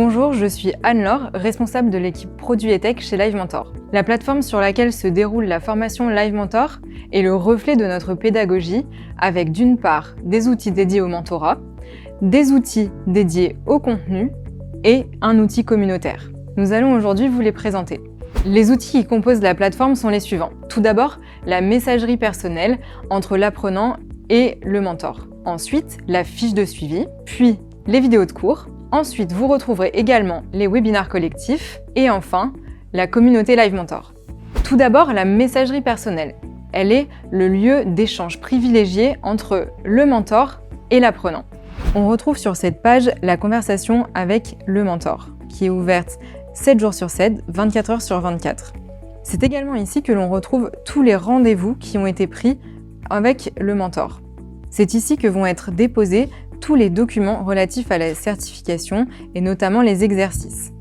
Bonjour, je suis Anne-Laure, responsable de l'équipe Produit et Tech chez Live Mentor. La plateforme sur laquelle se déroule la formation Live Mentor est le reflet de notre pédagogie avec d'une part des outils dédiés au mentorat, des outils dédiés au contenu et un outil communautaire. Nous allons aujourd'hui vous les présenter. Les outils qui composent la plateforme sont les suivants. Tout d'abord, la messagerie personnelle entre l'apprenant et le mentor. Ensuite, la fiche de suivi, puis les vidéos de cours. Ensuite, vous retrouverez également les webinaires collectifs et enfin, la communauté Live Mentor. Tout d'abord, la messagerie personnelle. Elle est le lieu d'échange privilégié entre le mentor et l'apprenant. On retrouve sur cette page la conversation avec le mentor, qui est ouverte 7 jours sur 7, 24 heures sur 24. C'est également ici que l'on retrouve tous les rendez-vous qui ont été pris avec le mentor. C'est ici que vont être déposés tous les documents relatifs à la certification et notamment les exercices.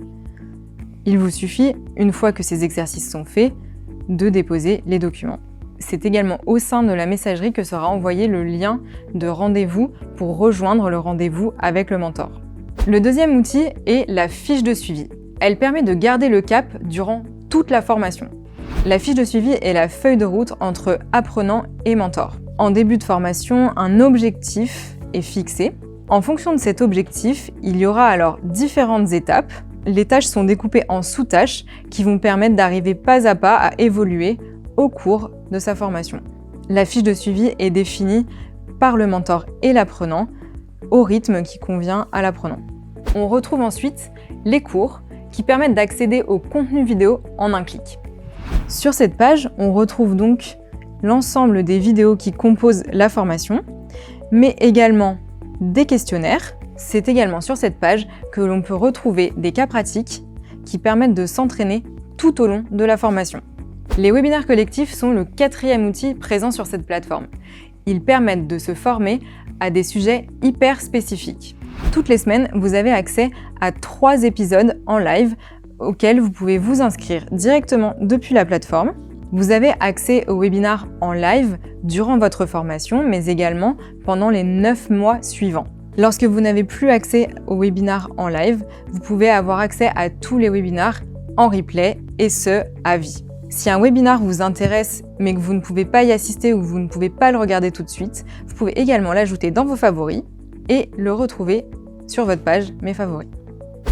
Il vous suffit, une fois que ces exercices sont faits, de déposer les documents. C'est également au sein de la messagerie que sera envoyé le lien de rendez-vous pour rejoindre le rendez-vous avec le mentor. Le deuxième outil est la fiche de suivi. Elle permet de garder le cap durant toute la formation. La fiche de suivi est la feuille de route entre apprenant et mentor. En début de formation, un objectif est fixé. En fonction de cet objectif, il y aura alors différentes étapes. Les tâches sont découpées en sous-tâches qui vont permettre d'arriver pas à pas à évoluer au cours de sa formation. La fiche de suivi est définie par le mentor et l'apprenant au rythme qui convient à l'apprenant. On retrouve ensuite les cours qui permettent d'accéder au contenu vidéo en un clic. Sur cette page, on retrouve donc l'ensemble des vidéos qui composent la formation, mais également des questionnaires. C'est également sur cette page que l'on peut retrouver des cas pratiques qui permettent de s'entraîner tout au long de la formation. Les webinaires collectifs sont le 4e outil présent sur cette plateforme. Ils permettent de se former à des sujets hyper spécifiques. Toutes les semaines, vous avez accès à 3 épisodes en live auxquels vous pouvez vous inscrire directement depuis la plateforme. Vous avez accès aux webinaires en live durant votre formation, mais également pendant les 9 mois suivants. Lorsque vous n'avez plus accès aux webinaires en live, vous pouvez avoir accès à tous les webinaires en replay, et ce, à vie. Si un webinaire vous intéresse, mais que vous ne pouvez pas y assister ou vous ne pouvez pas le regarder tout de suite, vous pouvez également l'ajouter dans vos favoris et le retrouver sur votre page Mes favoris.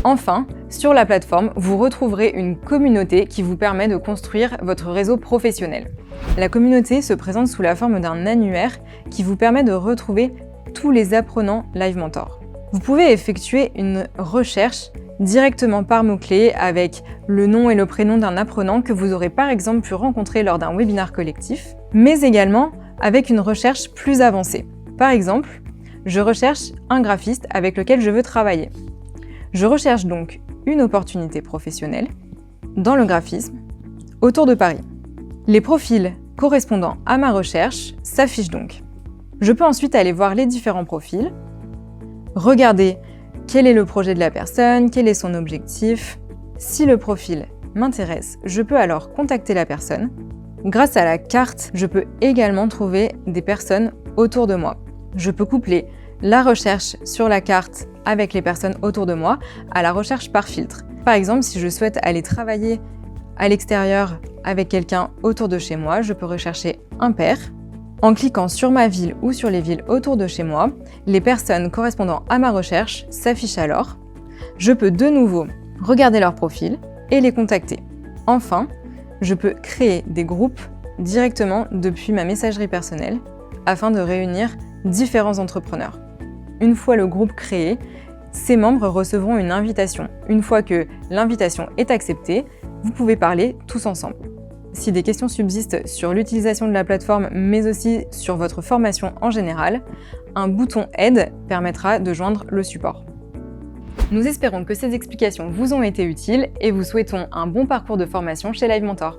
Enfin, sur la plateforme, vous retrouverez une communauté qui vous permet de construire votre réseau professionnel. La communauté se présente sous la forme d'un annuaire qui vous permet de retrouver tous les apprenants Live Mentor. Vous pouvez effectuer une recherche directement par mots-clés avec le nom et le prénom d'un apprenant que vous aurez par exemple pu rencontrer lors d'un webinaire collectif, mais également avec une recherche plus avancée. Par exemple, je recherche un graphiste avec lequel je veux travailler. Je recherche donc une opportunité professionnelle dans le graphisme autour de Paris. Les profils correspondant à ma recherche s'affichent donc. Je peux ensuite aller voir les différents profils, regarder quel est le projet de la personne, quel est son objectif. Si le profil m'intéresse, je peux alors contacter la personne. Grâce à la carte, je peux également trouver des personnes autour de moi. Je peux coupler la recherche sur la carte avec les personnes autour de moi à la recherche par filtre. Par exemple, si je souhaite aller travailler à l'extérieur avec quelqu'un autour de chez moi, je peux rechercher un pair. En cliquant sur ma ville ou sur les villes autour de chez moi, les personnes correspondant à ma recherche s'affichent alors. Je peux de nouveau regarder leur profil et les contacter. Enfin, je peux créer des groupes directement depuis ma messagerie personnelle afin de réunir différents entrepreneurs. Une fois le groupe créé, ses membres recevront une invitation. Une fois que l'invitation est acceptée, vous pouvez parler tous ensemble. Si des questions subsistent sur l'utilisation de la plateforme, mais aussi sur votre formation en général, un bouton Aide permettra de joindre le support. Nous espérons que ces explications vous ont été utiles et vous souhaitons un bon parcours de formation chez Live Mentor.